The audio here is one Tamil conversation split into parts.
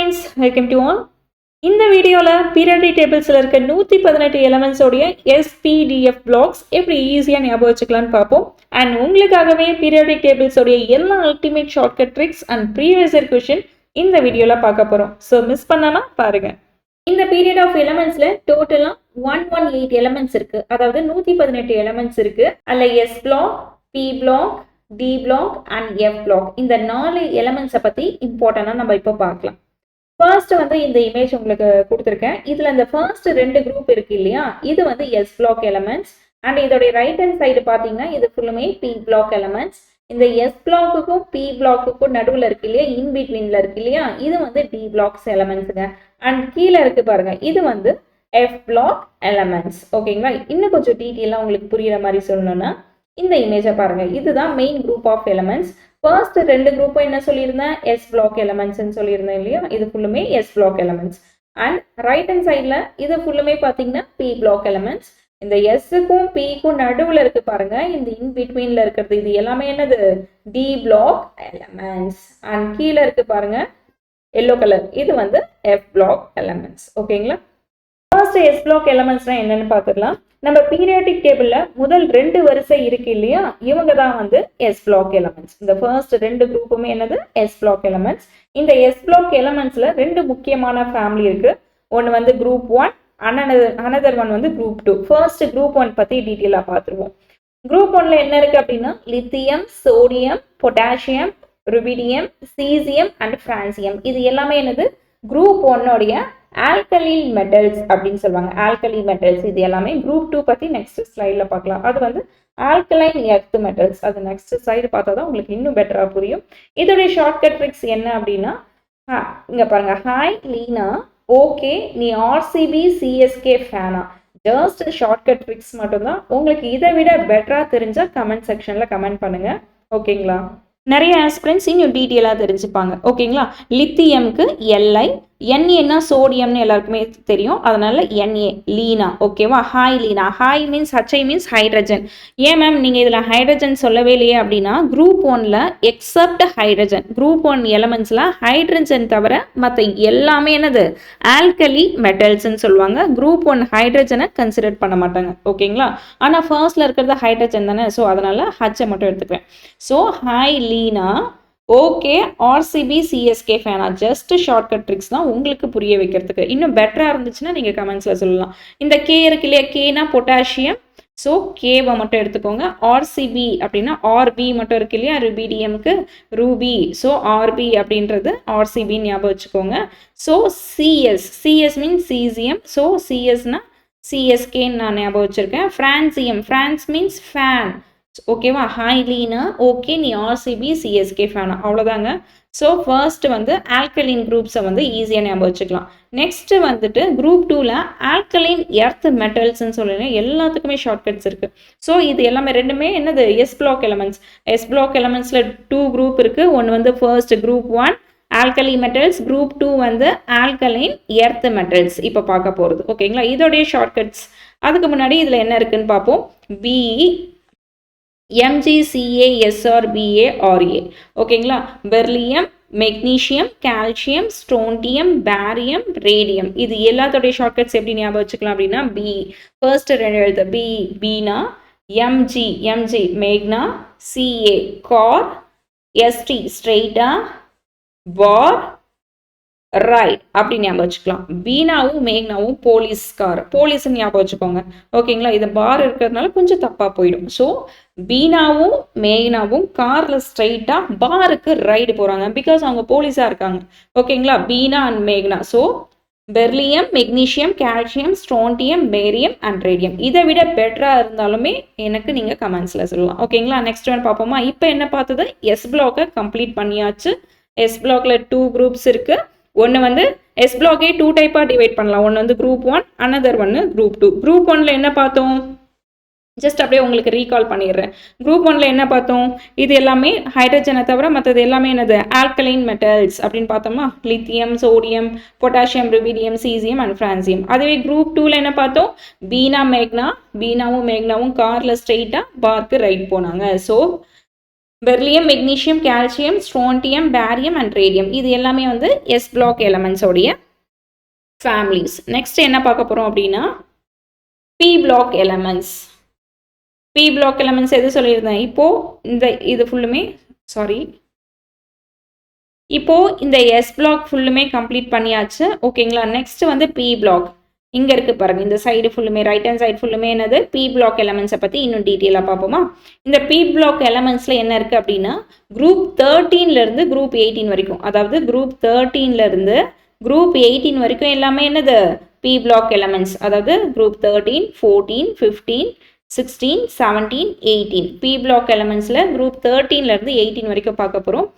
Friends, welcome to all. இந்த வீடியோவில் பீரியாடிக் டேபிள்ஸில் இருக்க 118 எலமெண்ட்ஸோடைய எஸ்பிடிஎஃப் பிளாக்ஸ் எப்படி ஈஸியாக ஞாபகம் வச்சுக்கலான்னு பார்ப்போம். அண்ட் உங்களுக்காகவே பீரியாடிக் டேபிள்ஸோடைய எல்லா ultimate shortcut tricks and previous year question இந்த வீடியோவில் பார்க்க போகிறோம். ஸோ மிஸ் பண்ணாமல் பாருங்கள். இந்த பீரியட் ஆஃப் எலமெண்ட்ஸில் டோட்டலாக 118 எலமெண்ட்ஸ் இருக்குது. அதாவது 118 எலமெண்ட்ஸ் இருக்குது. அதில் S block, P block, D block and F block, இந்த 4 எலமெண்ட்ஸை பற்றி இம்பார்ட்டண்டாக நம்ம இப்போ பார்க்கலாம். ஃபர்ஸ்ட் வந்து இந்த இமேஜ் உங்களுக்கு கொடுத்துருக்கேன். இதில் இந்த ஃபர்ஸ்ட் 2 குரூப் இருக்கு இல்லையா, இது வந்து எஸ் பிளாக் எலமெண்ட்ஸ். அண்ட் இதோடைய ரைட் ஹேண்ட் சைடு பார்த்தீங்கன்னா இது ஃபுல்லுமே பி பிளாக் எலமெண்ட்ஸ். இந்த எஸ் பிளாக்குக்கும் பி பிளாக்குக்கும் நடுவில் இருக்கு இல்லையா, இன் பிட்வீனில் இருக்கு இல்லையா, இது வந்து டி பிளாக்ஸ் எலமெண்ட்ஸுங்க. அண்ட் கீழே இருக்கு பாருங்க, இது வந்து எஃப் பிளாக் எலமெண்ட்ஸ். ஓகேங்களா, இன்னும் கொஞ்சம் டீட்டெயிலாக உங்களுக்கு புரியுற மாதிரி சொல்லணும்னா இந்த இமேஜை பாருங்க. இதுதான் main group of elements. First 2 குரூப்பும் என்ன சொல்லியிருந்தேன், எஸ் பிளாக் எலமெண்ட்ஸ்ன்னு சொல்லியிருந்தேன் இல்லையா, இது ஃபுல்லுமே S block elements. And right hand சைடில் இது ஃபுல்லுமே பார்த்தீங்கன்னா பி பிளாக் எலமெண்ட்ஸ். இந்த எஸ்ஸுக்கும் பிக்கும் நடுவில் இருக்கு பாருங்க, இந்த இன் பிட்வீனில் இருக்கிறது இது எல்லாமே என்னது, டி பிளாக் எலமெண்ட்ஸ். அண்ட் கீழே இருக்கு பாருங்க எல்லோ கலர், இது வந்து எஃப் பிளாக் எலமெண்ட்ஸ். ஓகேங்களா, ஃபர்ஸ்ட் எஸ் பிளாக் எலமெண்ட்ஸ்னா என்னன்னு பார்த்துக்கலாம். நம்ம பீரியாடிக் டேபிள்ல முதல் 2 வரிசை இருக்கு இல்லையா, இவங்க தான் வந்து எஸ் பிளாக் எலமெண்ட்ஸ். இந்த ஃபர்ஸ்ட் 2 குரூப்புமே என்னது, எஸ் பிளாக் எலமெண்ட்ஸ். இந்த எஸ் பிளாக் எலமெண்ட்ஸ்ல 2 முக்கியமான ஃபேமிலி இருக்கு. ஒன்று வந்து குரூப் 1, அனதர் ஒன் வந்து குரூப் 2. ஃபர்ஸ்ட் குரூப் 1 பத்தி டீட்டெயிலாக பார்த்துருவோம். குரூப் 1ல என்ன இருக்கு அப்படின்னா lithium, sodium, potassium, rubidium, caesium and francium. இது எல்லாமே என்னது, குரூப் 1உடைய ஆல்கலின் மெட்டல்ஸ் அப்படின்னு சொல்லுவாங்க. ஆல்கலி மெட்டல்ஸ் இது எல்லாமே. குரூப் 2 பத்தி நெக்ஸ்ட் ஸ்லைட்ல பார்க்கலாம். அது வந்து ஆல்கலைன் எர்த் மெட்டல்ஸ். அது நெக்ஸ்ட் ஸ்லைடு பார்த்தா தான் உங்களுக்கு இன்னும் பெட்டரா புரியும். இதோடைய ஷார்ட்கட் ட்ரிக்ஸ் என்ன அப்படின்னா, இங்க பாருங்க, ஹாய் லீனா, ஓகே நீ ஆர்சிபி சிஎஸ்கே ஃபேனா. ஜஸ்ட் ஷார்ட்கட் ட்ரிக்ஸ் மட்டும்தான். உங்களுக்கு இதை விட பெட்டரா தெரிஞ்சா கமெண்ட் செக்ஷன்ல கமெண்ட் பண்ணுங்க. ஓகேங்களா, நிறைய ஆஸ்பிரண்ட்ஸ் இன்னும் டீட்டெயிலாக தெரிஞ்சுப்பாங்க. ஓகேங்களா, லித்தியம்க்கு எல்ஐ, என்ஏன்னா சோடியம்னு எல்லாருக்குமே தெரியும், அதனால என்ஏ லீனா. ஓகேவா, hi Leena. Hi means HI means hydrogen. ஏன் மேம் நீங்கள் இதில் ஹைட்ரஜன் சொல்லவே இல்லையே அப்படின்னா, குரூப் 1ல எக்ஸப்ட் ஹைட்ரஜன், குரூப் 1 எலமெண்ட்ஸில் ஹைட்ரஜன் தவிர மற்ற எல்லாமே என்னது, ஆல்கலி மெட்டல்ஸ்ன்னு சொல்லுவாங்க. குரூப் 1 ஹைட்ரஜனை கன்சிடர் பண்ண மாட்டாங்க. ஓகேங்களா, ஆனால் ஃபர்ஸ்ட்ல இருக்கிறது ஹைட்ரஜன் தானே, ஸோ அதனால ஹச்சை மட்டும் எடுத்துக்கிறேன். So hi Leena, okay RCB CSK ஃபேனா. ஜஸ்ட் ஷார்ட்கட் ட்ரிக்ஸ் தான் உங்களுக்கு புரிய வைக்கிறதுக்கு. இன்னும் பெட்டராக இருந்துச்சுன்னா நீங்கள் கமெண்ட்ஸில் சொல்லலாம். இந்த கே இருக்கு இல்லையா, கேனா பொட்டாசியம், ஸோ கேவை மட்டும் எடுத்துக்கோங்க. ஆர்சிபி அப்படின்னா ஆர்பி மட்டும் இருக்கு இல்லையா, ருபிடியம்க்கு ரூபி, ஸோ ஆர்பி அப்படின்றது ஆர்சிபின்னு ஞாபகம் வச்சுக்கோங்க. So CS, CS means caesium, so சிஎஸ்னா சிஎஸ்கேன்னு நான் ஞாபகம் வச்சுருக்கேன். Francium, France means fan. ஓகேவா, ஹாய் லீனா, ஓகே நீ ஆர்சிபி சிஎஸ்கே ஃபேனா. அவ்வளோதாங்க. ஸோ ஃபர்ஸ்ட் வந்து ஆல்கலின் குரூப்ஸை வந்து ஈஸியாக ஞாபகம் வச்சுக்கலாம். நெக்ஸ்ட் வந்துட்டு குரூப் 2ல ஆல்கலைன் எர்த் மெட்டல்ஸ்ன்னு சொல்லுங்க. எல்லாத்துக்குமே ஷார்ட்கட்ஸ் இருக்குது. ஸோ இது எல்லாமே ரெண்டுமே என்னது, S block elements. S block எலமெண்ட்ஸில் 2 குரூப் இருக்குது. ஒன்று வந்து first group 1 alkali metals, group 2 வந்து ஆல்கலைன் எர்த் மெட்டல்ஸ். இப்போ பார்க்க போகிறது. ஓகேங்களா, இதோடைய ஷார்ட்கட்ஸ். அதுக்கு முன்னாடி இதில் என்ன இருக்குன்னு பார்ப்போம். B MgCaSrBaRa. ஓகேங்களா, beryllium, magnesium, calcium, strontium, barium, radium. இது எல்லாத்தோடைய ஷார்ட்கட்ஸ் எப்படி ஞாபகம் வச்சுக்கலாம் அப்படின்னா, பி ஃபர்ஸ்ட் 2 எழுத்து பி, பீனா, எம்ஜி மேக்னா, சிஏ கார், எஸ்டி ஸ்ட்ரெயிட்டா, பார் ரைட் அப்படி ஞாபகம் வச்சுக்கலாம். பீனாவும் மேக்னாவும் போலீஸ்கார், போலீஸ்ன்னு ஞாபகம் வச்சுக்கோங்க. ஓகேங்களா, இது பார் இருக்கிறதுனால கொஞ்சம் தப்பாக போயிடும். ஸோ பீனாவும் மேக்னாவும் காரில் ஸ்ட்ரைட்டாக பாருக்கு ரைடு போகிறாங்க, பிகாஸ் அவங்க போலீஸாக இருக்காங்க. ஓகேங்களா, பீனா அண்ட் மேக்னா. So beryllium, magnesium, calcium, strontium, barium and radium. இதை விட பெட்டராக இருந்தாலுமே எனக்கு நீங்கள் கமெண்ட்ஸில் சொல்லலாம். ஓகேங்களா, நெக்ஸ்ட் ஒன் பார்ப்போமா. இப்போ என்ன பார்த்தது, எஸ் பிளாக்கை கம்ப்ளீட் பண்ணியாச்சு. எஸ் பிளாக்ல 2 குரூப்ஸ் இருக்குது. ஒன்று வந்து எஸ் பிளாக்கே 2 டைப்பாக டிவைட் பண்ணலாம். ஒன்று வந்து குரூப் 1, அனதர் ஒன்று குரூப் 2. குரூப் 1ல என்ன பார்த்தோம், ஜஸ்ட் அப்படியே உங்களுக்கு ரீகால் பண்ணிடுறேன். குரூப் 1ல என்ன பார்த்தோம், இது எல்லாமே ஹைட்ரஜனை தவிர மற்றது எல்லாமே என்னது, ஆல்கலைன் மெட்டல்ஸ் அப்படின்னு பார்த்தோமா, lithium, sodium, potassium, rubidium, caesium and francium. அதுவே குரூப் 2ல என்ன பார்த்தோம், பீனா மேக்னா, பீனாவும் மேக்னாவும் காரில் ஸ்ட்ரெயிட்டாக பார்க்கு ரைட் போனாங்க. So beryllium, magnesium, calcium, strontium, barium and radium இது எல்லாமே வந்து எஸ் பிளாக் எலமெண்ட்ஸோடைய ஃபேமிலிஸ். நெக்ஸ்ட் என்ன பார்க்க போகிறோம் அப்படின்னா P block elements. P block elements எது சொல்லியிருந்தேன், இப்போது இது ஃபுல்லுமே இந்த எஸ் பிளாக் ஃபுல்லுமே கம்ப்ளீட் பண்ணியாச்சு. ஓகேங்களா. நெக்ஸ்ட் வந்து பி பிளாக் இங்கே இருக்குது பாருங்கள். இந்த சைடு ஃபுல்லுமே ரைட் ஹேண்ட் சைடு ஃபுல்லுமே என்னது பி பிளாக் எலமெண்ட்ஸை பற்றி இன்னும் டீட்டெயிலாக பார்ப்போமா. இந்த பி பிளாக் எலமெண்ட்ஸில் என்ன இருக்குது அப்படின்னா குரூப் 13லேருந்து குரூப் 18 வரைக்கும், அதாவது குரூப் 13லேருந்து குரூப் 18 வரைக்கும் எல்லாமே என்னது பி பிளாக் எலமெண்ட்ஸ். அதாவது குரூப் 13, 14, 15, 16, 17, 18 பி பிளாக் எலமெண்ட்ஸில் குரூப் 13லேருந்து 18 வரைக்கும் பார்க்க போகிறோம்.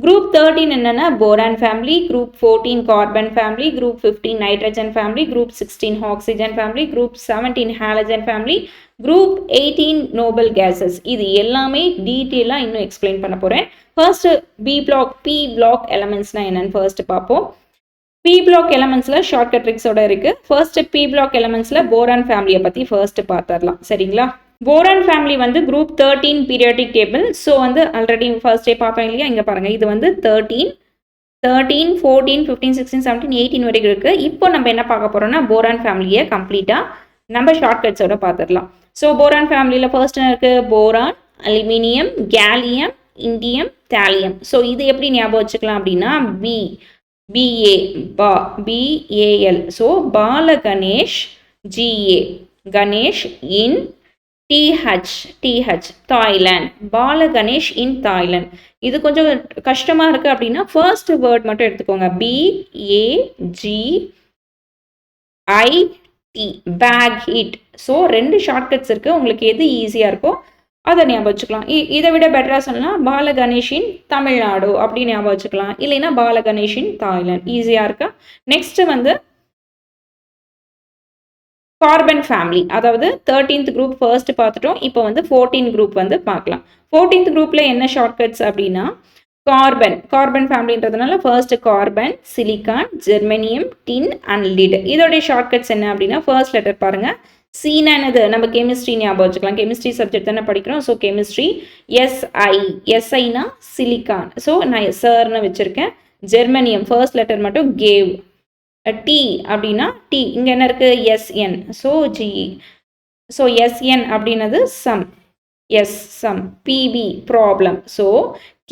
குரூப் 13 என்னென்னா boron family, group 14 carbon family, group 15 nitrogen family, group 16 oxygen family, group 17 halogen family, group 18 Nobel cases. இது எல்லாமே டீட்டெயிலாக இன்னும் எக்ஸ்பிளைன் பண்ண போகிறேன். ஃபர்ஸ்ட் பி பிளாக் எலமெண்ட்ஸ்னால் என்னென்னு ஃபர்ஸ்ட் பார்ப்போம். பி பிளாக் எலமெண்ட்ஸில் ஷார்ட்கட் ட்ரிக்ஸோட இருக்குது. ஃபர்ஸ்ட் பி பிளாக் எலமெண்ட்ஸில் போரான் ஃபேமிலியை பற்றி ஃபர்ஸ்ட் பார்த்துடலாம். சரிங்களா. போரான் ஃபேமிலி வந்து குரூப் 13 பீரியாடிக் டேபிள். ஸோ வந்து ஆல்ரெடி ஃபர்ஸ்டே பார்த்தோம் இல்லையா, இங்கே பாருங்கள். இது வந்து 13, 14, 15, 16, 17, 18 வரைக்கும் இருக்குது. இப்போ நம்ம என்ன பார்க்க போகிறோம்னா போரான் ஃபேமிலியை கம்ப்ளீட்டாக நம்ம ஷார்ட்கட்ஸோட பார்த்துடலாம். ஸோ போரான் ஃபேமிலியில் ஃபர்ஸ்ட் என்ன இருக்குது, boron, aluminium, gallium, indium, thallium. So இது எப்படி ஞாபகம் வச்சுக்கலாம் அப்படின்னா BAL. So Bala Ganesh, GA, Ganesh in TH, Thailand. Bala Ganesh in Thailand. இது கொஞ்சம் கஷ்டமாக இருக்குது அப்படின்னா ஃபர்ஸ்ட் வேர்ட் மட்டும் எடுத்துக்கோங்க. BAGIT, bag hit. So 2 shortcuts இருக்குது. உங்களுக்கு எது ஈஸியாக இருக்கோ அதை ஞாபகம் வச்சுக்கலாம். இதை விட பெட்டராக சொல்லலாம் பால கணேஷின் தமிழ்நாடு அப்படின்னு ஞாபகம் வச்சுக்கலாம். இல்லைன்னா பால கணேஷின் தாய்லாந்து. ஈஸியாக இருக்கா. நெக்ஸ்ட் வந்து கார்பன் ஃபேமிலி, அதாவது 13th குரூப் ஃபர்ஸ்ட் பார்த்துட்டோம். இப்போ வந்து 14 குரூப் வந்து பார்க்கலாம். 14th குரூப்பில் என்ன ஷார்ட்கட்ஸ் அப்படின்னா கார்பன் ஃபேமிலின்றதுனால first carbon, silicon, germanium, tin and lead. இதோடைய ஷார்ட்கட்ஸ் என்ன அப்படின்னா ஃபர்ஸ்ட் லெட்டர் பாருங்கள். சீனானது நம்ம கெமிஸ்ட்ரி ஞாபகம் வச்சுக்கலாம். கெமிஸ்ட்ரி சப்ஜெக்ட் தானே படிக்கிறோம். So chemistry. எஸ்ஐனா சிலிக்கான். ஸோ நான் எஸ்ஆர்னு வச்சுருக்கேன். ஜெர்மனியம் ஃபர்ஸ்ட் லெட்டர் மட்டும் கேவ். டி அப்படின்னா டி இங்கே என்ன இருக்குது SN. So GE. So SN அப்படின்னது some. Some. PB problem. So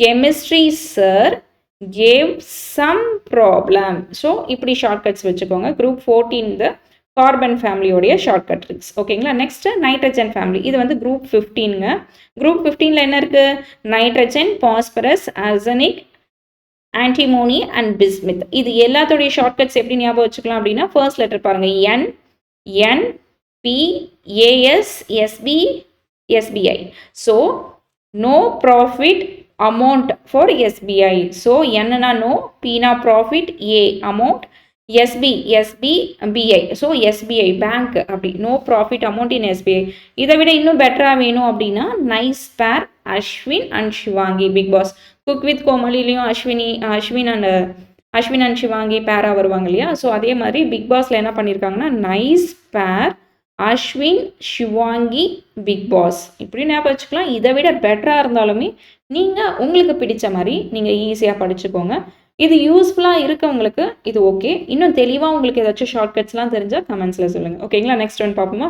chemistry sir gave some problem. So இப்படி ஷார்ட்கட்ஸ் வச்சுக்கோங்க. குரூப் 14 கார்பன் ஃபேமிலியோடைய ஷார்ட்கட் ட்ரிக்ஸ். ஓகேங்களா. Next nitrogen family. இது வந்து குரூப் 15ங்க. குரூப் 15ல் என்ன இருக்குது, nitrogen, phosphorus, arsenic, antimony and bismuth. இது எல்லாத்தோடைய ஷார்ட்கட்ஸ் எப்படி ஞாபகம் வச்சுக்கலாம் அப்படின்னா ஃபர்ஸ்ட் லெட்டர் பாருங்கள். N P AS SB SBI. So no profit amount for SBI. So என்னன்னா நோ, பினா profit, A amount, SBI. So SBI bank அப்படி. No profit amount in SBI. இதை விட இன்னும் பெட்டராக வேணும் அப்படின்னா nice pair Ashwin and Shivangi. Bigg Boss Cook with கோமாளிலையும் அஸ்வின் அண்ட் ஷிவாங்கி பேராக வருவாங்க இல்லையா. ஸோ அதே மாதிரி பிக் பாஸில் என்ன பண்ணியிருக்காங்கன்னா nice pair Ashwin Shivangi Bigg pass. இப்படி ஞாபகம் வச்சுக்கலாம். இதை விட பெட்டராக இருந்தாலுமே நீங்கள் உங்களுக்கு பிடிச்ச மாதிரி நீங்கள் ஈஸியாக படிச்சுக்கோங்க. இது யூஸ்ஃபுல்லாக இருக்கவங்களுக்கு இது ஓகே. இன்னும் தெளிவாக உங்களுக்கு ஏதாச்சும் ஷார்ட்கட்ஸ்லாம் தெரிஞ்சால் கமெண்ட்ஸில் சொல்லுங்கள். ஓகேங்களா. நெக்ஸ்ட் ஒன் பார்ப்போமா.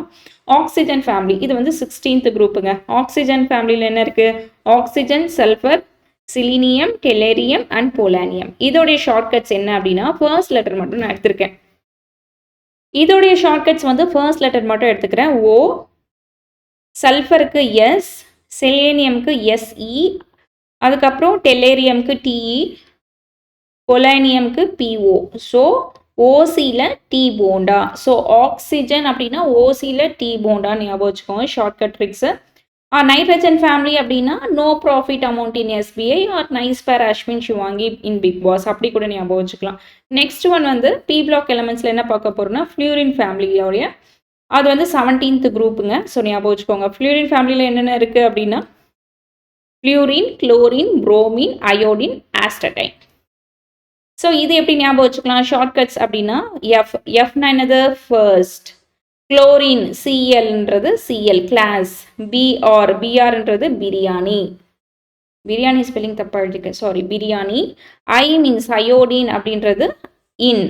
Oxygen family. இது வந்து 16th குரூப்புங்க. ஆக்சிஜன் ஃபேமிலியில் என்ன இருக்குது, ஆக்சிஜன், சல்ஃபர், சிலினியம், டெலேரியம் அண்ட் போலானியம். இதோடைய ஷார்ட்கட்ஸ் என்ன அப்படின்னா ஃபர்ஸ்ட் லெட்டர் மட்டும் நான் எடுத்திருக்கேன். இதோடைய ஷார்ட்கட்ஸ் வந்து ஃபர்ஸ்ட் லெட்டர் மட்டும் எடுத்துக்கிறேன். ஓ, சல்ஃபருக்கு எஸ், செலேனியம்க்கு SE, அதுக்கப்புறம் டெலேரியம்க்கு TE, பொலானியம்க்கு PO. ஸோ ஓசியில் டி போண்டா. ஸோ ஆக்சிஜன் அப்படின்னா ஓசியில் டி போண்டான்னு ஞாபகம் வச்சுக்கோங்க. Shortcut tricks. நைட்ரஜன் ஃபேமிலி அப்படின்னா no profit amount in SBI or nice pair Ashwin Shivangi in Bigg Boss. அப்படி கூட ஞாபகம் வச்சுக்கலாம். நெக்ஸ்ட் ஒன் வந்து பி பிளாக் எலமெண்ட்ஸில் என்ன பார்க்க போகிறோம்னா ஃப்ளூரின் ஃபேமிலியோடைய, அது வந்து 17th குரூப்புங்க. ஸோ ஞாபகம் வச்சுக்கோங்க. ஃப்ளூரின் ஃபேமிலியில் என்னென்ன இருக்குது அப்படின்னா fluorine, chlorine, bromine, iodine, astatine. So இது எப்படி ஞாபகம் வச்சுக்கலாம் ஷார்ட்கட்ஸ் அப்படின்னா எஃப்னா என்னது ஃபர்ஸ்ட், குளோரின் சிஎல்ன்றது சிஎல் கிளாஸ், பிஆர்ன்றது பிரியாணி, பிரியாணி ஸ்பெல்லிங் தப்பாக எழுதிருக்கேன், sorry. Biryani. I means iodine அப்படின்றது இன்.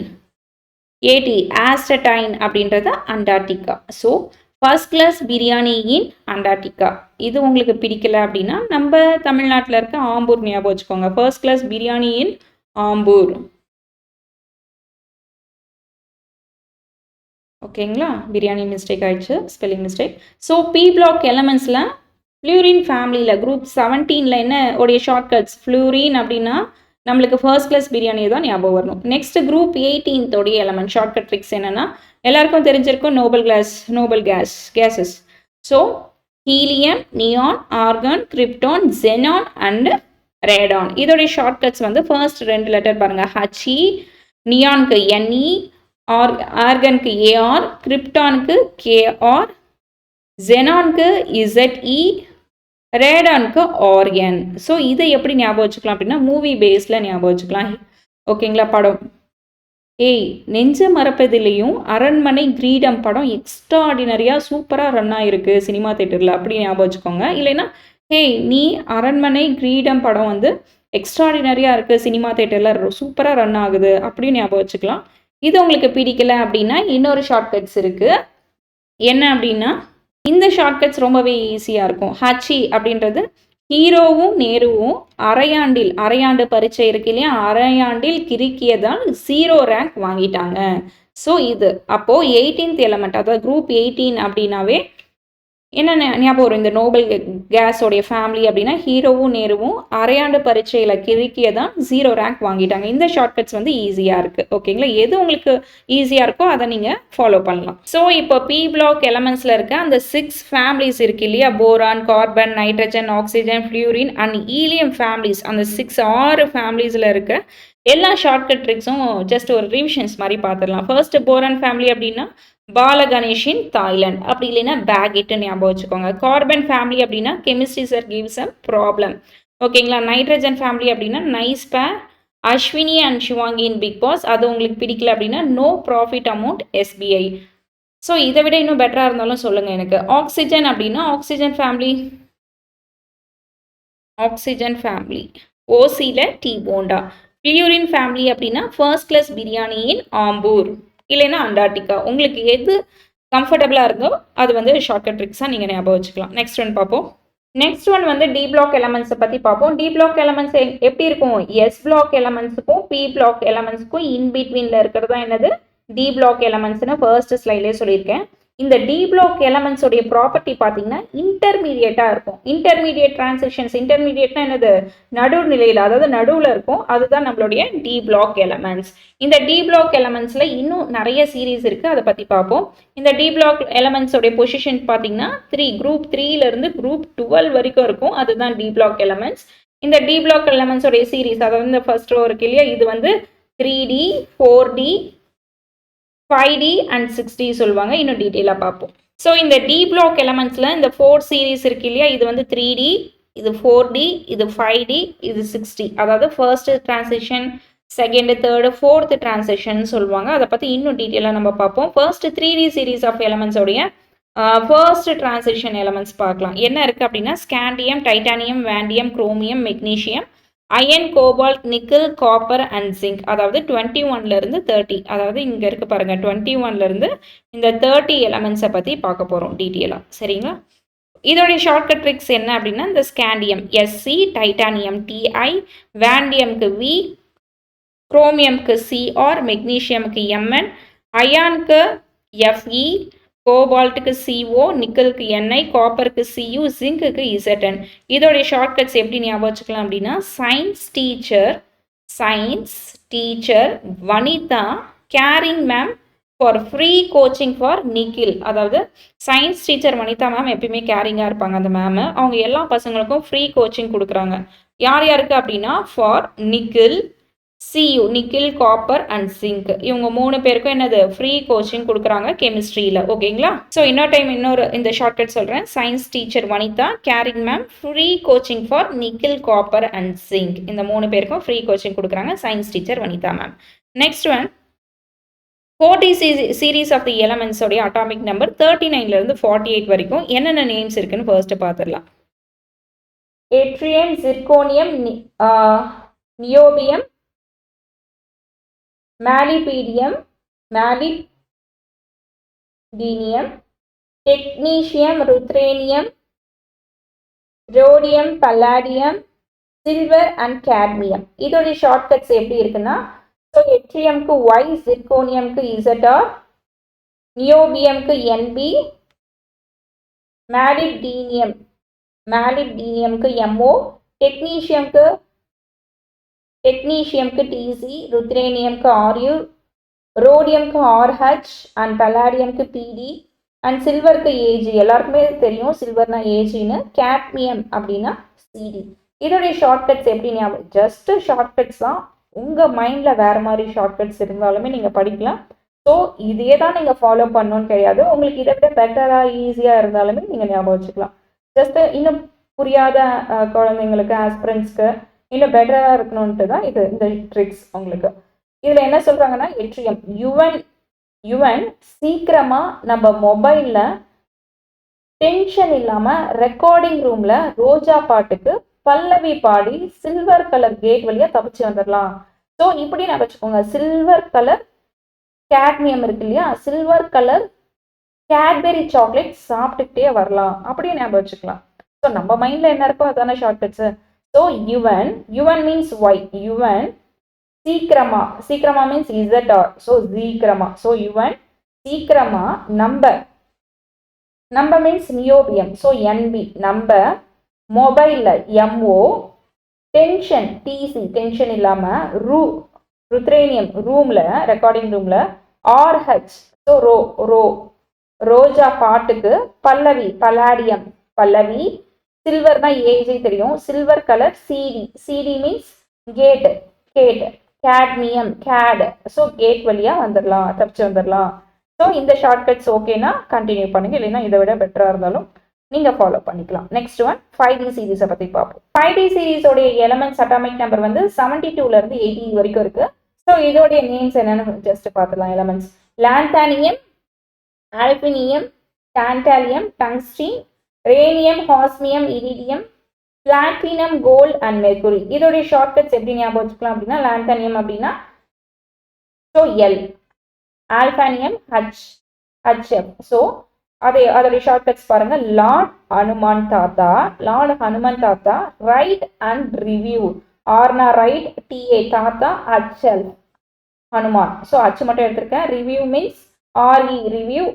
ஏடி ஆஸ்டடைன் அப்படின்றது Antarctica. So first class biryani in Antarctica. இது உங்களுக்கு பிடிக்கல அப்படின்னா நம்ம தமிழ்நாட்டில் இருக்க ஆம்பூர் ஞாபகம் வச்சுக்கோங்க. First class biryani in Ambur. ஓகேங்களா, பிரியாணி மிஸ்டேக் ஆயிடுச்சு, spelling mistake. So P block எலமெண்ட்ஸில் ஃப்ளூரின் ஃபேமிலியில் குரூப் 17 என்ன உடைய ஷார்ட்கட்ஸ் ஃப்ளூரின் அப்படின்னா நம்மளுக்கு ஃபர்ஸ்ட் கிளாஸ் பிரியாணி தான் ஞாபகம் வரணும். நெக்ஸ்ட் குரூப் 18 உடைய எலமெண்ட் ஷார்ட்கட் ட்ரிக்ஸ் என்னன்னா எல்லாருக்கும் தெரிஞ்சிருக்கும் noble gases. So helium, neon, argon, krypton, xenon and radon. இதோடைய ஷார்ட்கட்ஸ் வந்து ஃபர்ஸ்ட் 2 லெட்டர் பாருங்க, ஹச்இ, நியானுக்கு என்இ, ஆர்கனுக்கு ஏஆர், கிரிப்டானுக்கு கேஆர், ஜெனானுக்கு இசட்இ, ரேடானுக்கு ஆர்என். ஸோ இதை எப்படி ஞாபகம் வச்சுக்கலாம் அப்படின்னா மூவி பேஸில் ஞாபகம் வச்சுக்கலாம். ஓகேங்களா, படம் நெஞ்ச மறப்பதிலையும் அரண்மனை கிரீடம் படம் எக்ஸ்ட்ராடினரியாக சூப்பராக ரன் ஆகிருக்கு சினிமா தேட்டரில், அப்படி ஞாபகம் வச்சுக்கோங்க. இல்லைன்னா நீ அரண்மனை கிரீடம் படம் வந்து எக்ஸ்ட்ராடினரியாக இருக்குது சினிமா தேட்டரில் சூப்பராக ரன் ஆகுது அப்படின்னு ஞாபகம் வச்சுக்கலாம். இது உங்களுக்கு பிடிக்கல அப்படின்னா இன்னொரு ஷார்ட்கட்ஸ் இருக்குது. என்ன அப்படின்னா இந்த ஷார்ட்கட்ஸ் ரொம்பவே ஈஸியாக இருக்கும். ஹச்இ அப்படின்றது ஹீரோவும் நேருவும் அரையாண்டு பரீட்சை இருக்கு இல்லையா, அரையாண்டில் கிறுக்கியதால் 0 ரேங்க் வாங்கிட்டாங்க. ஸோ இது அப்போது 18th எலமெண்ட், அதாவது குரூப் 18 அப்படின்னாவே என்ன ஞாபகம் வரும், இந்த நோபல் கேஸோடைய ஃபேமிலி அப்படின்னா ஹீரோவும் நேருவும் அரையாண்டு பரீட்சையில் கிறுக்கியதான் 0 ரேங்க் வாங்கிட்டாங்க. இந்த ஷார்ட்கட்ஸ் வந்து ஈஸியாக இருக்குது. ஓகேங்களா, எது உங்களுக்கு ஈஸியாக இருக்கோ அதை நீங்கள் ஃபாலோ பண்ணலாம். ஸோ இப்போ பி பிளாக் எலமெண்ட்ஸில் இருக்க அந்த 6 ஃபேமிலிஸ் இருக்கு இல்லையா, boron, carbon, nitrogen, oxygen, fluorine and helium families, அந்த 6 ஃபேமிலிஸில் இருக்க எல்லா ஷார்ட்கட் ட்ரிக்ஸும் ஜஸ்ட் ஒரு ரிவிஷன்ஸ் மாதிரி பார்த்துடலாம். ஃபர்ஸ்ட் போரான் ஃபேமிலி அப்படின்னா பாலகணேஷின் தாய்லாந்து, அப்படி இல்லைன்னா பேகிட்டு ஞாபகம் வச்சுக்கோங்க. கார்பன் ஃபேமிலி அப்படின்னா chemistry sir gives a problem. ஓகேங்களா, நைட்ரஜன் ஃபேமிலி அப்படின்னா nice pair, Ashwini and Shivangi in Bigg Boss. அது உங்களுக்கு பிடிக்கல அப்படின்னா no profit amount SBI. So இதை விட இன்னும் பெட்டராக இருந்தாலும் சொல்லுங்கள் எனக்கு. ஆக்சிஜன் அப்படின்னா ஆக்சிஜன் ஃபேமிலி ஓசியில் டி போண்டா. ஃப்ளூரின் ஃபேமிலி அப்படின்னா ஃபர்ஸ்ட் கிளாஸ் பிரியாணியின் ஆம்பூர், இல்லைன்னா அண்டார்டிகா. உங்களுக்கு எது கம்ஃபர்டபுளாக இருந்தோ அது வந்து ஷார்ட்கட் ட்ரிக்ஸாக நீங்கள் ஞாபகம் வச்சுக்கலாம். நெக்ஸ்ட் ஒன் பார்ப்போம். நெக்ஸ்ட் ஒன் வந்து டி பிளாக் எலமெண்ட்ஸை பற்றி பார்ப்போம். டி பிளாக் எலமெண்ட்ஸ் எப்படி இருக்கும், எஸ் பிளாக் எலமெண்ட்ஸுக்கும் பி பிளாக் எலமெண்ட்ஸுக்கும் இன்பிட்வீனில் இருக்கிறதா என்னது டி பிளாக் எலமெண்ட்ஸ்னு ஃபர்ஸ்ட் ஸ்லைட்லேயே சொல்லியிருக்கேன். இந்த டி பிளாக் எலமெண்ட்ஸோடைய ப்ராப்பர்ட்டி பார்த்தீங்கன்னா இன்டர்மீடியேட்டாக இருக்கும். இன்டர்மீடியேட் டிரான்சிஷன்ஸ், இன்டர்மீடியேட்னா என்னது, நடுநிலையில், அதாவது நடுவில் இருக்கும். அதுதான் நம்மளுடைய டி பிளாக் எலமெண்ட்ஸ். இந்த டி பிளாக் எலமெண்ட்ஸில் இன்னும் நிறைய சீரீஸ் இருக்குது, அதை பற்றி பார்ப்போம். இந்த டி பிளாக் எலமெண்ட்ஸோடைய பொசிஷன் பார்த்தீங்கன்னா குரூப் 3லேருந்து குரூப் 12 வரைக்கும் இருக்கும். அதுதான் டி பிளாக் எலமெண்ட்ஸ். இந்த டி பிளாக் எலமெண்ட்ஸோடைய சீரீஸ், அதாவது இந்த ஃபர்ஸ்ட் ரோ இருக்கு இல்லையா, இது வந்து 3D, 4D, 5D and 6D சொல்லுவாங்க. இன்னும் டீட்டெயிலாக பார்ப்போம். ஸோ இந்த டி பிளாக் எலமெண்ட்ஸில் இந்த 4 சீரீஸ் இருக்கு இல்லையா, இது வந்து 3D, இது 4D, இது 5D, இது 6D. அதாவது first transition, second, third, fourth transition சொல்லுவாங்க. அதை பற்றி இன்னும் டீட்டெயிலாக நம்ம பார்ப்போம். ஃபர்ஸ்ட் 3D சீரீஸ் ஆஃப் எலமெண்ட்ஸோடைய ஃபர்ஸ்ட் டிரான்சிஷன் எலமெண்ட்ஸ் பார்க்கலாம். என்ன இருக்குது அப்படின்னா scandium, titanium, vanadium, chromium, magnesium, iron, cobalt, nickel, copper and zinc. அதாவது 21லேருந்து 30, அதாவது இங்கே இருக்குது பாருங்கள், 21லேருந்து இந்த 30 எலமெண்ட்ஸை பற்றி பார்க்க போகிறோம் டீட்டெயிலாக. சரிங்களா, இதோடைய ஷார்ட்கட் ட்ரிக்ஸ் என்ன அப்படின்னா இந்த ஸ்காண்டியம் எஸ்சி, டைட்டானியம் டிஐ, வேண்டியம்க்கு வி, குரோமியம்க்கு சிஆர், மெக்னீஷியமுக்கு எம்என், அயானுக்கு எஃப்இ, கோபால்ட்டுக்கு CO, நிக்கலுக்கு NI, காப்பருக்கு CU, ஜிங்க்குக்கு ZN. இதோடைய ஷார்ட்கட்ஸ் எப்படி ஞாபகம் வச்சுக்கலாம் அப்படின்னா science teacher Vanitha caring ma'am for free coaching for Nikhil. அதாவது சயின்ஸ் டீச்சர் வனிதா மேம் எப்பயுமே கேரிங்காக இருப்பாங்க. அந்த மேம் அவங்க எல்லா பசங்களுக்கும் ஃப்ரீ கோச்சிங் கொடுக்குறாங்க. யார் யாருக்கு அப்படின்னா for Nikhil, CU, Nikhil, copper and zinc. இவங்க 3 பேருக்கும் என்னது ஃப்ரீ கோச்சிங் கொடுக்குறாங்க கெமிஸ்ட்ரியில். ஓகேங்களா, ஸோ இன்னொரு இந்த ஷார்ட்கட் சொல்கிறேன். Science teacher Vanitha caring ma'am free coaching for Nikhil, copper and zinc. இந்த 3 பேருக்கும் ஃப்ரீ கோச்சிங் கொடுக்குறாங்க science teacher Vanitha ma'am. Next one 40 series of the எலமெண்ட்ஸோடைய அட்டாமிக் நம்பர் 39லேருந்து 48 வரைக்கும் என்னென்ன நேம்ஸ் இருக்குன்னு ஃபர்ஸ்ட் பார்த்துடலாம். Yttrium, zirconium, niobium, molybdenum, molybdenum, technetium, ruthenium, rhodium, palladium, silver and cadmium. இதோடைய ஷார்ட்கட்ஸ் எப்படி இருக்குன்னா, ஸோ எட்ரியம்க்கு ஒய், ஜிர்கோனியம்க்கு இசட்ஆர், நியோபியம்க்கு என்பி, மாலிப்டினியம்க்கு எம்ஓ, டெக்னீசியம்க்கு டிசி, ருத்ரேனியம்க்கு ஆர்யூ, ரோடியம்க்கு ஆர்ஹெச் அண்ட் பல்லாடியம்க்கு பிடி அண்ட் சில்வருக்கு ஏஜி. எல்லாருக்குமே தெரியும் சில்வர்னா ஏஜின்னு. கேட்மியம் அப்படின்னா சிடி. இதோடைய ஷார்ட்கட்ஸ் எப்படி ஞாபகம், ஜஸ்ட் ஷார்ட்கட்ஸ் தான். உங்கள் மைண்டில் வேறு மாதிரி ஷார்ட்கட்ஸ் இருந்தாலுமே நீங்கள் படிக்கலாம். ஸோ இதே தான் நீங்கள் ஃபாலோ பண்ணணும்னு கிடையாது. உங்களுக்கு இதை விட பெட்டராக ஈஸியாக இருந்தாலுமே நீங்கள் ஞாபகம் வச்சுக்கலாம். ஜஸ்ட் இன்னும் புரியாத குழந்தைங்களுக்கு, ஆஸ்பிரண்ட்ஸ்க்கு இன்னும் பெட்டராக இருக்கணும்ன்ட்டு தான் இது இந்த ட்ரிக்ஸ் உங்களுக்கு. இதில் என்ன சொல்கிறாங்கன்னா, எட்ரியம் யுவன் சீக்கிரமாக நம்ம மொபைலில் டென்ஷன் இல்லாமல் ரெக்கார்டிங் ரூமில் ரோஜா பாட்டுக்கு பல்லவி பாடி சில்வர் கலர் கேட் வழியாக தப்பிச்சு வந்துடலாம். ஸோ இப்படி நான் வச்சுக்கோங்க, சில்வர் கலர் கேட்மியம் இருக்கு இல்லையா, சில்வர் கலர் கேட்பெரி சாக்லேட் சாப்பிட்டுக்கிட்டே வரலாம் அப்படின்னு ஞாபகம் வச்சுக்கலாம். ஸோ நம்ம மைண்டில் என்ன இருக்கோ அதான shortcuts. So Yuvan means Y, Yuvan சீக்கிரமா மீன்ஸ் இசட்ஆர், ஸோ சீக்கிரமா. ஸோ யுவன் சீக்கிரமா நம்ப மீன்ஸ் நியோபியம், ஸோ என்பி நம்ப, மொபைலில் எம்ஓ, டென்ஷன் டிசி டென்ஷன் இல்லாமல், ருத்ரேனியம் ரூமில் ரெக்கார்டிங் ரூமில், ஆர்ஹெச் ஸோ ரோஜா பாட்டுக்கு, பல்லாடியம் பல்லவி, சில்வர்னா ஏஜி தெரியும், silver colour CD means cat, cadmium so cat வழியாக வந்துடலாம், தப்பிச்சு வந்துடலாம். ஸோ இந்த ஷார்ட்கட்ஸ் ஓகேனா கண்டினியூ பண்ணுங்க, இல்லைன்னா இதை விட பெட்டராக இருந்தாலும் நீங்கள் ஃபாலோ பண்ணிக்கலாம். நெக்ஸ்ட் ஒன் 5D சீரீஸை பற்றி பார்ப்போம். 5D சீரீஸோடைய எலமெண்ட்ஸ் அட்டாமிக் நம்பர் வந்து 72லேருந்து 80 வரைக்கும் இருக்குது. ஸோ இதோடைய நேம்ஸ் என்னென்னு ஜஸ்ட் பார்த்துக்கலாம். Elements lanthanum, hafnium, tantalum, tungsten, rhenium, osmium, iridium, platinum, gold and mercury. இதோடைய ஷார்ட்கட்ஸ் எப்படி ஞாபகம் வச்சுக்கலாம் அப்படின்னா, லாந்தானியம் அப்படின்னா so L, hafnium HF. So அதோடைய ஷார்ட்கட்ஸ் பாருங்க, லார்ட் ஹனுமான் தாத்தா, ரைட் அண்ட் ரிவ்யூ, ஆர்னா ரைட், TA தாத்தா, HL ஹனுமான். ஸோ H மட்டும் எடுத்திருக்கேன். Review means RE review,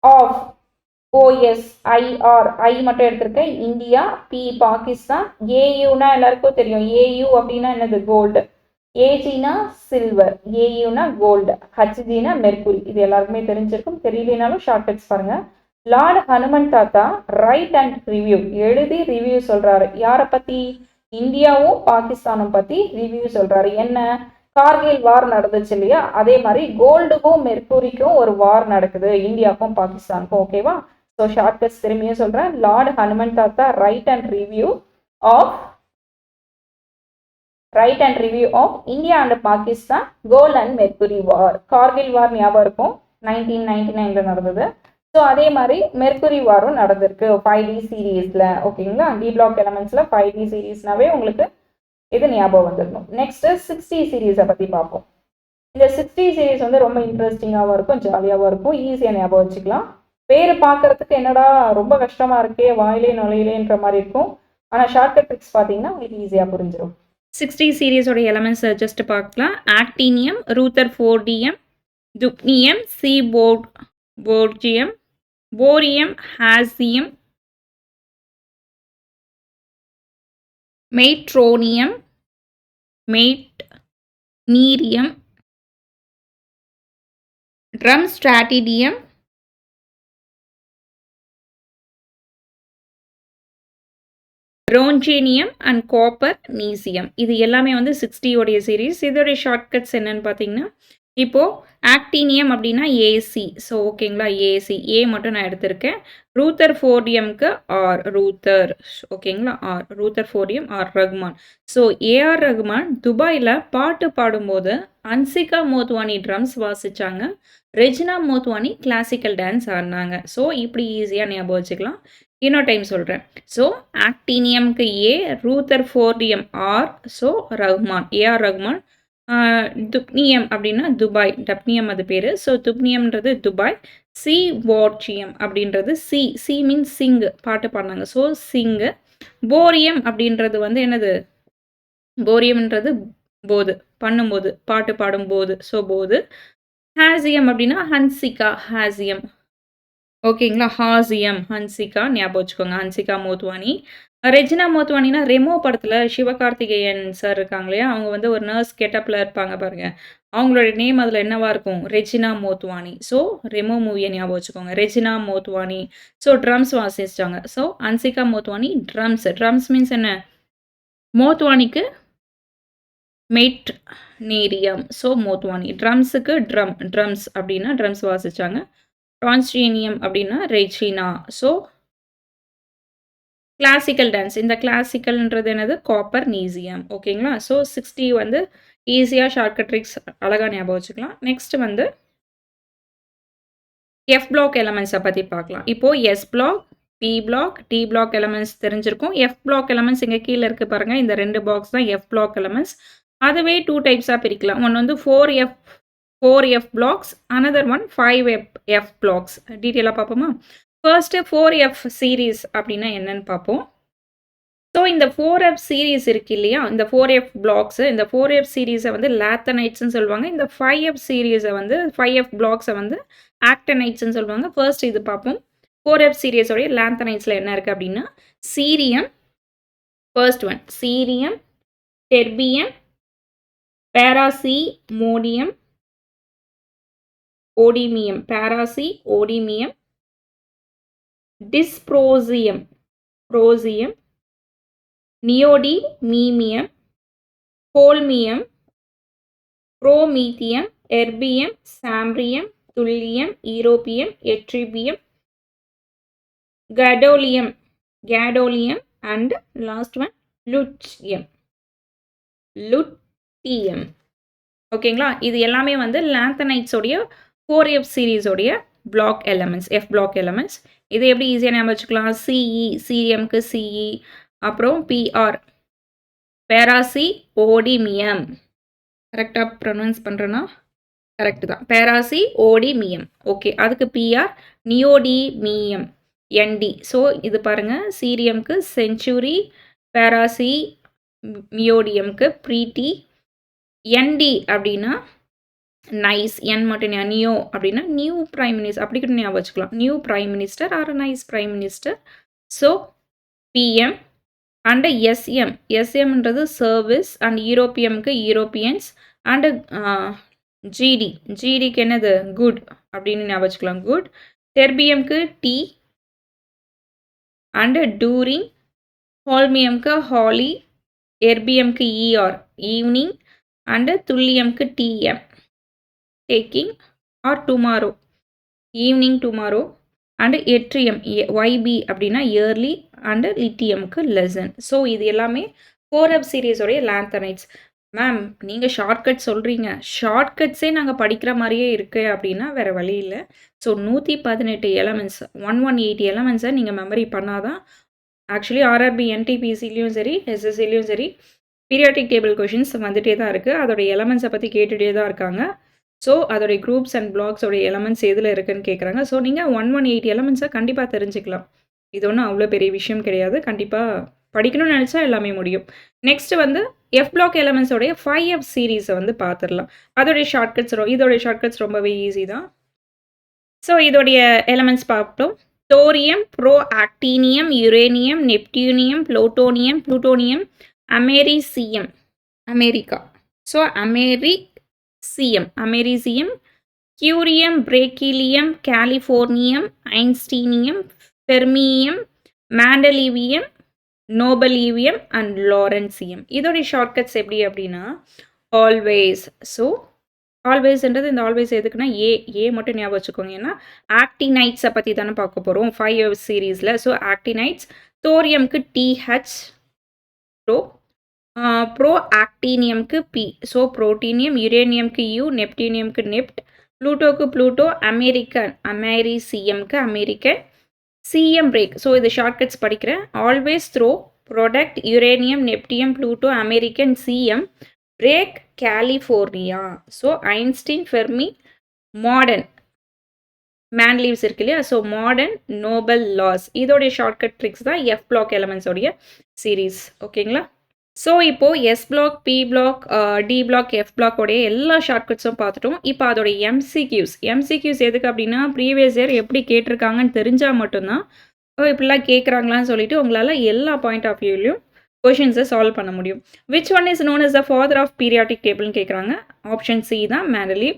of OS IR I மட்டும் எடுத்திருக்கேன். இந்தியா, P பாகிஸ்தான், AUனா எல்லாருக்கும் தெரியும், AU அப்படின்னா என்னது கோல்டு, AGனா சில்வர், AUனா கோல்டு, HGனா மெர்குரி. இது எல்லாருக்குமே தெரிஞ்சிருக்கும். தெரியலனாலும் ஷார்ட்கட்ஸ் பாருங்க. லார்ட் ஹனுமன் தாத்தா ரைட் அண்ட் ரிவ்யூ எழுதி ரிவ்யூ சொல்றாரு. யாரை பத்தி? இந்தியாவும் பாகிஸ்தானும் பத்தி ரிவ்யூ சொல்றாரு. என்ன? கார்கில் வார் நடந்துச்சு இல்லையா, அதே மாதிரி கோல்டுக்கும் மெர்குரிக்கும் ஒரு வார் நடக்குது, இந்தியாவுக்கும் பாகிஸ்தானுக்கும். ஓகேவா? ஸோ ஷார்ட்கட்ஸ் திரும்பியும் சொல்றேன். லார்ட் ஹனுமன் தாத்தா right and review of India and Pakistan gold and mercury war. Kargil war ஞாபகம் இருக்கும், 1999ல நடந்தது. ஸோ அதே மாதிரி மெர்குரி வாரும் நடந்திருக்கு 5D சீரீஸ்ல. ஓகேங்களா? டி பிளாக் எலமெண்ட்ஸ்ல 5D சீரீஸ்னாவே உங்களுக்கு இது ஞாபகம் வந்துடணும். நெக்ஸ்ட் 60 சீரீஸை பத்தி பார்ப்போம். இந்த 60 சீரீஸ் வந்து ரொம்ப இன்ட்ரெஸ்டிங்காகவும் இருக்கும், ஜாலியாகவும் இருக்கும், ஈஸியாக ஞாபகம் வச்சுக்கலாம். பேர் பார்க்கறதுக்கு என்னடா ரொம்ப கஷ்டமா இருக்கே, வாயிலே நுழையிலேன்ற மாதிரி இருக்கும். ஆனால் ஷார்ட்கட் ட்ரிக்ஸ் பார்த்தீங்கன்னா உங்களுக்கு ஈஸியாக புரிஞ்சிடும். 60 சீரீஸோட எலமெண்ட்ஸ் ஜஸ்ட் பார்க்கலாம். ஆக்டீனியம், ரூதர்ஃபோர்டியம், துக்னியம், போர்ஜியம், போரியம், ஹாசியம், மெய்ட்ரோனியம், நீரியம், ட்ரம் ஸ்ட்ராட்டிடியம், ப்ரோன்ஜேனியம் அண்ட் காப்பர் நீசியம். இது எல்லாமே வந்து 60 சீரீஸ். இதோடைய ஷார்ட்கட்ஸ் என்னன்னு பார்த்தீங்கன்னா, இப்போது ஆக்டீனியம் அப்படின்னா ஏசி. ஸோ ஓகேங்களா, ஏசி ஏ மட்டும் நான் எடுத்திருக்கேன். ரூதர்ஃபோர்டியம்க்கு ஆர், ரூத்தர். ஓகேங்களா, R rutherfordium, R Rahman. So AR Rahman துபாயில் பாட்டு பாடும்போது அன்சிகா மோத்வானி ட்ரம்ஸ் வாசித்தாங்க, ரெஜினா மோத்வானி கிளாசிக்கல் டான்ஸ் ஆடினாங்க. ஸோ இப்படி ஈஸியாக ஞாபகம் வச்சுக்கலாம். இன்னொரு டைம் சொல்கிறேன். ஸோ ஆக்டீனியம்க்கு A, rutherfordium R, so Rahman, AR Rahman. Dubnium அப்படின்னா துபாய், டப்னியம் அது பேர். ஸோ துப்னியம்ன்றது துபாய். சி வார்ச்சியம் அப்படின்றது சி, சி மீன்ஸ் சிங்கு, பாட்டு பாடினாங்க. ஸோ சிங்கு. போரியம் அப்படின்றது வந்து என்னது, போரியம்ன்றது போது, பண்ணும்போது, பாட்டு பாடும்போது, ஸோ போது. ஹாசியம் அப்படின்னா ஹன்சிகா, ஹாசியம். ஓகேங்களா, ஹாசியம், ஹன்சிகா ஞாபகம் வச்சுக்கோங்க. ஹன்சிகா மோத்வானி. ரெஜினா மோத்வானினா ரெமோ படத்தில் சிவகார்த்திகேயன் சார் இருக்காங்க இல்லையா, அவங்க வந்து ஒரு நர்ஸ் கெட்டப்பில் இருப்பாங்க பாருங்க. அவங்களோட நேம் அதில் என்னவா இருக்கும், ரெஜினா மோத்வானி. ஸோ ரெமோ மூவியை ஞாபகம் வச்சுக்கோங்க. ரெஜினா மோத்வானி. ஸோ ட்ரம்ஸ் வாசிச்சிட்டாங்க. So Hansika Motwani drums. Drums means என்ன, மோத்வானிக்கு மெட் நேரியம். ஸோ மோத்வானி. ட்ரம்ஸுக்கு ட்ரம்ஸ் அப்படின்னா ட்ரம்ஸ் வாசிச்சாங்க. ட்ரான்ஸ்டீனியம் அப்படின்னா ரெஜினா. ஸோ கிளாசிக்கல் டான்ஸ், இந்த கிளாசிக்கல்ன்றது என்னது, காப்பர் நீசியம். ஓகேங்களா. ஸோ 60 வந்து ஈஸியாக ஷார்ட்கட் ட்ரிக்ஸ் அழகாக ஞாபகம் வச்சுக்கலாம். நெக்ஸ்ட் வந்து எஃப் பிளாக் எலமெண்ட்ஸை பற்றி பார்க்கலாம். இப்போது S block, P block, D block elements தெரிஞ்சிருக்கும். எஃப் பிளாக் எலமெண்ட்ஸ் இங்கே கீழே இருக்குது பாருங்கள். இந்த 2 பாக்ஸ் தான் எஃப் பிளாக் எலமெண்ட்ஸ். அதுவே 2 டைப்ஸாக பிரிக்கலாம். ஒன்று வந்து 4F blocks, another one 5F blocks. டீட்டெயிலாக பார்ப்போமா. ஃபர்ஸ்ட்டு 4F சீரீஸ் அப்படின்னா என்னன்னு பார்ப்போம். ஸோ இந்த 4F சீரீஸ் இருக்கு இல்லையா, இந்த 4F பிளாக்ஸு, இந்த 4F சீரீஸை வந்து லேத்தனைட்ஸ்ன்னு சொல்லுவாங்க. இந்த 5F சீரீஸை வந்து 5F பிளாக்ஸை வந்து ஆக்டனைட்ஸ்ன்னு சொல்லுவாங்க. ஃபர்ஸ்ட் இது பார்ப்போம். 4F சீரீஸோடைய லேத்தனைட்ஸில் என்ன இருக்குது அப்படின்னா, cerium, first one cerium, terbium, praseodymium, praseodymium, dysprosium, புரோசியம், neodymium, holmium, promethium, erbium, samarium, thulium, europium, ytterbium, gadolinium and last one lutetium. ஓகேங்களா. இது எல்லாமே வந்து லேந்தனைட்ஸோடைய 4F சீரீஸோடைய block elements, F block elements. இது எப்படி ஈஸியாக ஞாபகம் வச்சுக்கலாம், சிஇ, சீரியம்க்கு சிஇ, அப்புறம் பிஆர், பேராசி ஓடிமியம். கரெக்டாக ப்ரொனவுன்ஸ் பண்ணுறேன்னா கரெக்டு தான், பேராசி ஓடிமியம். ஓகே, அதுக்கு பிஆர் நியோடிமியம், என்டி. ஸோ இது பாருங்கள், சீரியம்க்கு செஞ்சுரி, பேராசி மியோடியம்க்கு ப்ரீட்டி, என்டி அப்படின்னா நைஸ், என் மட்டும் நியோ அப்படின்னா நியூ பிரைம் மினிஸ்டர், அப்படி கூட ஞாபகம் வச்சுக்கலாம், new prime minister or nice prime minister. So PM and எஸ்எம்ன்றது சர்வீஸ், அண்ட் யூரோப்பியம்க்கு யூரோப்பியன்ஸ், அண்டு ஜிடிக்கு என்னது குட் அப்படின்னு ஞாபகம் வச்சுக்கலாம், குட். டெர்பியம்க்கு டி அண்டு டூரிங், ஹோல்மியம்க்கு ஹாலி, எர்பியம்க்கு இஆர் ஈவினிங், அண்டு துல்லியம்க்கு TM taking or tomorrow, evening tomorrow, and yttrium YB அப்படின்னா early, and lithium lesson. So இது எல்லாமே 4F சீரீஸோடைய லேந்தனைட்ஸ். மேம் நீங்கள் ஷார்ட்கட் சொல்கிறீங்க, ஷார்ட்கட்ஸே நாங்கள் படிக்கிற மாதிரியே இருக்கு அப்படின்னா வேறு வழி இல்லை. ஸோ 118 எலமெண்ட்ஸ், 118 எலமெண்ட்ஸை நீங்கள் மெமரி பண்ணாதான். ஆக்சுவலி ஆர்ஆர்பி என்டிபிசிலையும் சரி, எஸ்எஸ்சிலையும் சரி, பீரியாடிக் டேபிள் கொஷின்ஸ் வந்துகிட்டே தான் இருக்குது. அதோடைய எலமெண்ட்ஸை பற்றி கேட்டுகிட்டே தான் இருக்காங்க. ஸோ அதோடைய குரூப்ஸ் அண்ட் பிளாக்ஸோடைய எலமெண்ட்ஸ் எதில் இருக்குன்னு கேட்குறாங்க. ஸோ நீங்கள் 118 எலமெண்ட்ஸை கண்டிப்பாக தெரிஞ்சுக்கலாம். இது ஒன்றும் அவ்வளோ பெரிய விஷயம் கிடையாது. கண்டிப்பாக படிக்கணும்னு நினச்சா எல்லாமே முடியும். நெக்ஸ்ட் வந்து எஃப் பிளாக் எலமெண்ட்ஸோடைய 5F சீரீஸை வந்து பார்த்துடலாம். அதோடைய ஷார்ட்கட்ஸ், இதோடைய ஷார்ட்கட்ஸ் ரொம்பவே ஈஸி தான். ஸோ இதோடைய எலமெண்ட்ஸ் பார்த்தோம். Thorium, protactinium, uranium, neptunium, plutonium, americium, America. So americium, curium, berkelium, californium, einsteinium, fermium, mendelevium, nobelium and lawrencium. இதோடைய ஷார்ட்கட்ஸ் எப்படி அப்படின்னா ஆல்வேஸ். ஸோ ஆல்வேஸ்ன்றது, இந்த ஆல்வேஸ் எதுக்குன்னா ஏ மட்டும் ஞாபகம் வச்சுக்கோங்க. ஏன்னா ஆக்டினைட்ஸை பற்றி தானே பார்க்க போகிறோம் 5F சீரீஸில். So actinides. தோரியம்க்கு டிஹெச், ப்ரோ ஆக்டீனியம்க்கு பி, ஸோ புரோட்டீனியம், யுரேனியம்க்கு யூ, நெப்டினியம்க்கு நெப்ட், புளூட்டோக்கு புளூட்டோ, அமெரிசியம்க்கு அமெரிக்கன், சிஎம் பிரேக். ஸோ இது ஷார்ட்கட்ஸ் படிக்கிறேன். Always throw, product, uranium, neptunium, Pluto, American, CM, break, California. So Einstein, Fermi, modern, man leaves இருக்கு இல்லையா? So modern, noble laws. இதோடைய ஷார்ட்கட் ட்ரிக்ஸ் தான் எஃப் பிளாக் எலமெண்ட்ஸோடைய சீரீஸ். ஓகேங்களா? ஸோ இப்போது S block, P block, D block, F பிளாக்கோடைய எல்லா ஷார்ட்கட்ஸும் பார்த்துட்டோம். இப்போ அதோடைய எம்சிக்யூஸ் எதுக்கு அப்படின்னா ப்ரீவியஸ் இயர் எப்படி கேட்டிருக்காங்கன்னு தெரிஞ்சால் மட்டும்தான் இப்படிலாம் கேட்குறாங்களான்னு சொல்லிட்டு உங்களால் எல்லா பாயிண்ட் ஆஃப் வியூலையும் கொஷின்ஸை சால்வ் பண்ண முடியும். Which one is known is the father of periodic டேபிள்னு கேட்குறாங்க. ஆப்ஷன் சி தான் மேண்டலீவ்.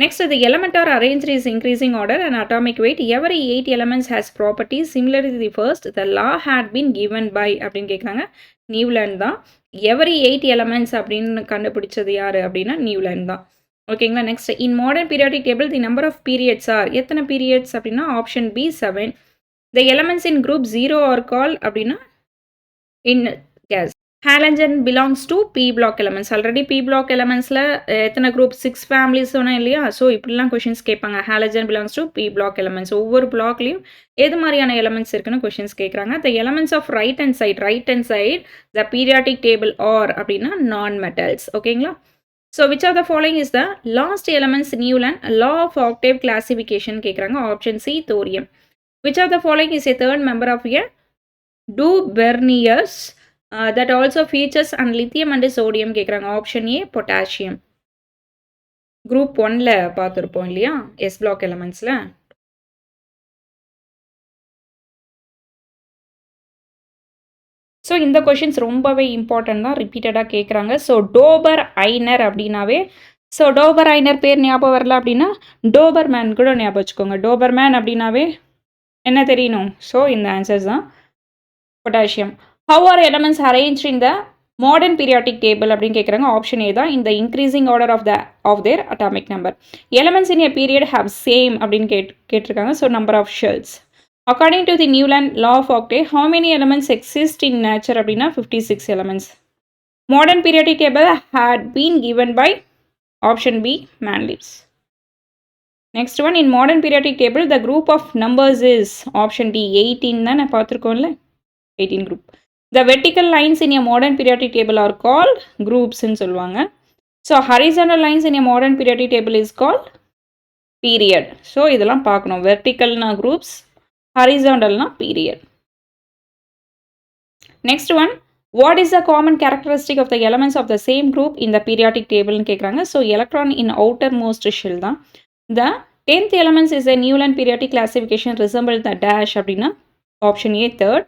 Next, the element are arranged in increasing order and atomic weight. Every 8 elements has properties similar to the first. The law had been given by அப்படின்னு கேட்குறாங்க. நியூலாண்ட் தான். எவரி 8 elements அப்படின்னு கண்டுபிடிச்சது யார் அப்படின்னா நியூலாண்ட் தான். ஓகேங்களா? Next, in modern periodic table the number of periods are, எத்தனை பீரியட்ஸ் அப்படின்னா option B 7. The elements in group 0 are called அப்படின்னா in gas. Halogen belongs to B block elements. Already P block எலமெண்ட்ஸில் எத்தனை குரூப் 6 ஃபேமிலிஸ் சொன்னேன் இல்லையா? ஸோ இப்படிலாம் கொஷின்ஸ் கேட்பாங்க. Halogen belongs to B block elements. ஒவ்வொரு பிளாக்லையும் எது மாதிரியான எலமெண்ட்ஸ் இருக்குன்னு கொஷின்ஸ் கேட்குறாங்க. The elements of right hand side the periodic table are அப்படின்னா நான் மெட்டல்ஸ். ஓகேங்களா? So which of the following is the last elements Newland law of octave classification கேட்குறாங்க. Option C thorium. Which of the following is a third member of a Dobereiner's that also features on lithium and sodium கேட்குறாங்க. Option A potassium. குரூப் 1ல பார்த்துருப்போம் இல்லையா எஸ் பிளாக் எலமெண்ட்ஸில். ஸோ இந்த கொஷின்ஸ் ரொம்பவே இம்பார்ட்டன்ட் தான், ரிப்பீட்டடாக கேட்குறாங்க. ஸோ டோபர் ஐனர் அப்படின்னாவே, ஸோ டோபர் ஐனர் பேர் ஞாபகம் வரல அப்படின்னா டோபர் மேன் கூட ஞாபகம் வச்சுக்கோங்க. டோபர் மேன் அப்படின்னாவே என்ன தெரியணும்? ஸோ இந்த ஆன்சர்ஸ் தான். Potassium. How are elements arranged in the modern periodic table அப்படின்னு கேட்குறாங்க. ஆப்ஷன் ஏ தான். இந்த increasing order of their atomic number. Elements in a period have same அப்படின்னு கேட்டிருக்காங்க. So number of shells. According to the Newland law of octave how many elements exist in nature அப்படின்னா 56 elements. Modern periodic table had been given by option B Manlius. Next one, in modern periodic table the group of numbers is option D 18 தான் நான் பார்த்துருக்கோம்ல, 18 group. The vertical lines in a modern periodic table are called groups ன்னு சொல்லுவாங்க. So horizontal lines in a modern periodic table is called period. So இதெல்லாம் பார்க்கணும். verticalனா groups, horizontalனா period. Next one, what is the common characteristic of the elements of the same group in the periodic table ன்னு கேட்குறாங்க. So electron in outermost shell தான். The 10th elements is a Newland periodic classification resemble the dash அப்படின்னா option A third.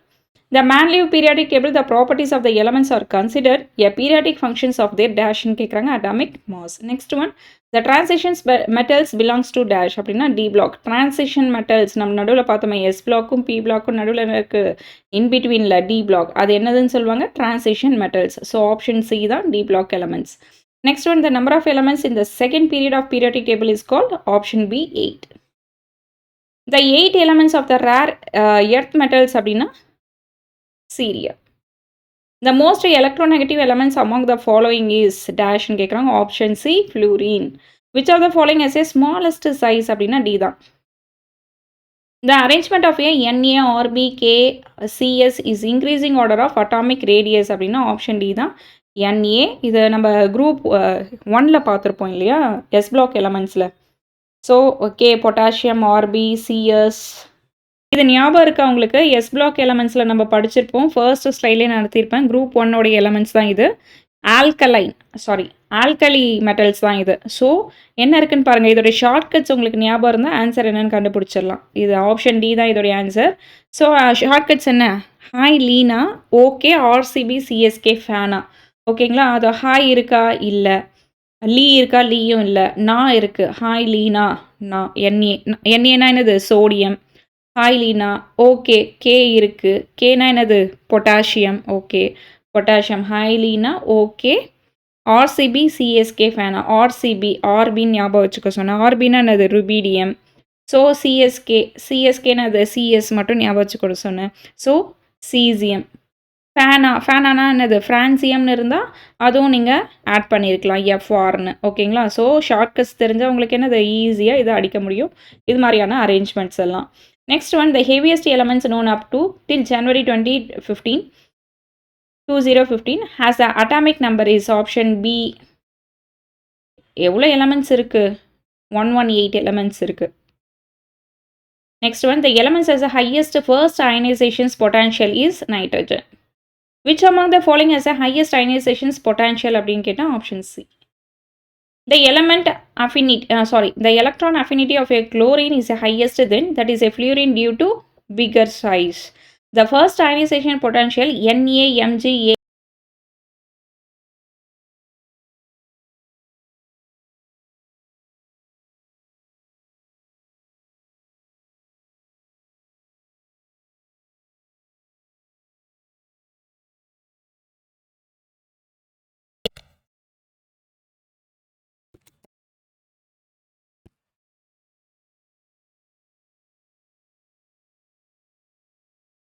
The Manlius periodic table, the properties of the elements are considered a periodic functions of their dash ன்னு கேட்குறாங்க. atomic mass. Next one, the transitions metals belongs to dash அப்படின்னா D block. transition metals நம்ம நடுவில் பார்த்தோமே S blockக்கும் P blockக்கும் நடுவில் இருக்கு in betweenல D block, அது என்னதுன்னு சொல்லுவாங்க? transition metals. So option C தான் D block elements. Next one, the number of elements in the second period of periodic table is called option B 8. The 8 elements of the rare earth metals அப்படின்னா Syria. The most electronegative elements among the following is dash ன்னு கேட்குறாங்க. Option C fluorine. Which of the following has a smallest size அப்படின்னா D தான். The arrangement of a Na, Rb, K, Cs is increasing order of atomic radius அப்படின்னா ஆப்ஷன் டி தான். Na இது நம்ம குரூப் 1ல பார்த்துருப்போம் இல்லையா எஸ் பிளாக் எலமெண்ட்ஸில். So okay potassium, Rb, Cs இது ஞாபகம் இருக்கா உங்களுக்கு? எஸ் பிளாக் எலமெண்ட்ஸில் நம்ம படிச்சிருப்போம். ஃபர்ஸ்ட் ஸ்லைட்லேயே நடத்தியிருப்பேன். குரூப் 1 எலமெண்ட்ஸ் தான் இது. ஆல்கலி மெட்டல்ஸ் தான் இது. ஸோ என்ன இருக்குன்னு பாருங்கள். இதோடைய ஷார்ட்கட்ஸ் உங்களுக்கு ஞாபகம் இருந்தால் ஆன்சர் என்னன்னு கண்டுபிடிச்சிடலாம். இது ஆப்ஷன் டி தான் இதோடைய ஆன்சர். ஸோ ஷார்ட்கட்ஸ் என்ன? Hi Leena, okay, RCB, CSK, ஃபேனா. ஓகேங்களா? அது ஹாய் இருக்கா? இல்லை. லீ இருக்கா? லீயும் இல்லை. நான் இருக்குது. ஹாய் லீனா, நான். என்ஏனா என்னது? Sodium. Hi Leena, okay. K இருக்குது. கேனா என்னது? Potassium. Okay, potassium. Hi Leena, okay. RCB, CSK, ஃபேனா. ஆர்பின்னு ஞாபகம் வச்சுக்க சொன்னேன். ஆர்பின்னா என்னது? ருபீடியம். ஸோ சிஎஸ்கேனா அது சிஎஸ் மட்டும் ஞாபகம் வச்சுக்க சொன்னேன். So caesium. ஃபேனானா என்னது? ஃப்ரான்சியம்னு இருந்தால் அதுவும் நீங்கள் ஆட் பண்ணியிருக்கலாம் எஃப்ஆர்னு. ஓகேங்களா? ஸோ ஷார்ட்கட்ஸ் தெரிஞ்சால் உங்களுக்கு என்னது ஈஸியாக இதை அடிக்க முடியும். இது மாதிரியான அரேஞ்ச்மெண்ட்ஸ் எல்லாம். Next one, the heaviest elements known up to till January 2015 has the atomic number is option B. எவ்வளோ elements இருக்கு? 118 elements இருக்கு. Next one, the elements has the highest first ionization potential is nitrogen. Which among the following has the highest ionization potential அப்படின்னு கேட்டால் option C. The electron affinity of a chlorine is the highest than that is a fluorine due to bigger size. The first ionization potential NaMgA.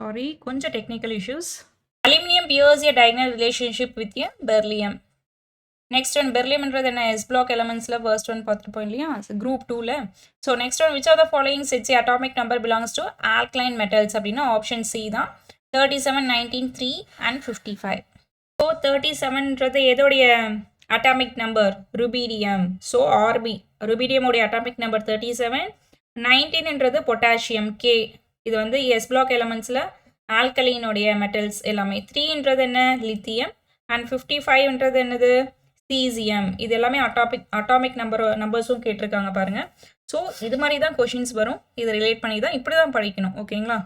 Sorry, கொஞ்சம் technical issues. Aluminium bears a diagonal relationship with a beryllium. Next one, beryllium என்றது என்ன S block elementsல first one பார்த்துருப்போம் இல்லையா group 2ல. So next one, which of the following sets atomic number belongs to alkaline metals அப்படின்னா option C தான் 37, 19, 3 and 55. So 37 என்றது எதோடைய atomic number? rubidium. So RB. rubidium உடைய atomic number 37. 19 என்றது potassium K. இது வந்து S block elementsல alkaline உடைய metals எல்லாமே. 3 என்றது என்ன? lithium. And 55 என்றது என்னது? cesium. இது எல்லாமே atomic நம்பர்ஸும் கேட்டிருக்காங்க பாருங்க. ஸோ இது மாதிரி தான் கொஷின்ஸ் வரும். இது ரிலேட் பண்ணி தான் இப்படி தான் படிக்கணும். ஓகேங்களா?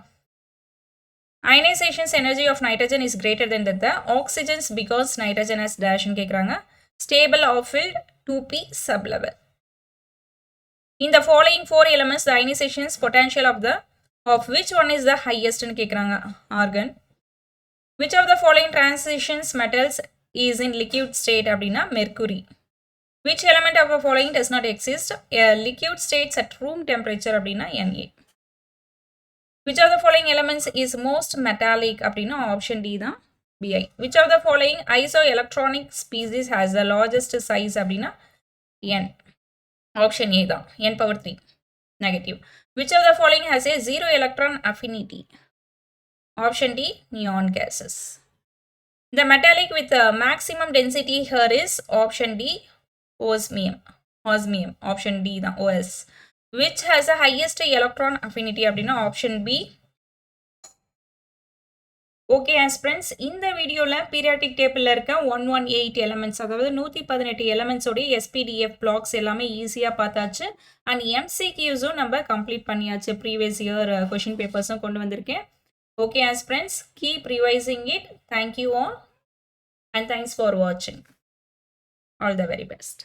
Ionization's energy of nitrogen is greater than the oxygen's because nitrogen has dash ன்னு கேட்குறாங்க. Stable or filled 2p sublevel. In the following 4 elements, the ionization's potential of which one is the highest ன்னு கேட்குறாங்க. argon. Which of the following transitions metals is in liquid state அப்படின்னா mercury. Which element of the following does not exist? A liquid states at room temperature அப்படின்னா Na. Which of the following elements is most metallic அப்படின்னா option D தான் Bi. Which of the following isoelectronic species has the largest size அப்படின்னா N. Option A தான் N power 3 negative. Which of the following has a zero electron affinity? Option D neon gases. The metallic with the maximum density here is option D osmium. Option D தான் OS. Which has the highest electron affinity அப்படின்னா option B. ஓகே ஆஸ்பிரண்ட்ஸ், இந்த வீடியோவில் பீரியாடிக் டேபிளில் இருக்க 118 எலமெண்ட்ஸ், அதாவது 118 எலமெண்ட்ஸோடைய SPDF பிளாக்ஸ் எல்லாமே ஈஸியாக பார்த்தாச்சு. அண்ட் MCQஸும் நம்ம கம்ப்ளீட் பண்ணியாச்சு. ப்ரீவியஸ் இயர் கொஷின் பேப்பர்ஸும் கொண்டு வந்திருக்கேன். Okay aspirants, keep revising it. Thank you all and thanks for வாட்சிங். All the very best.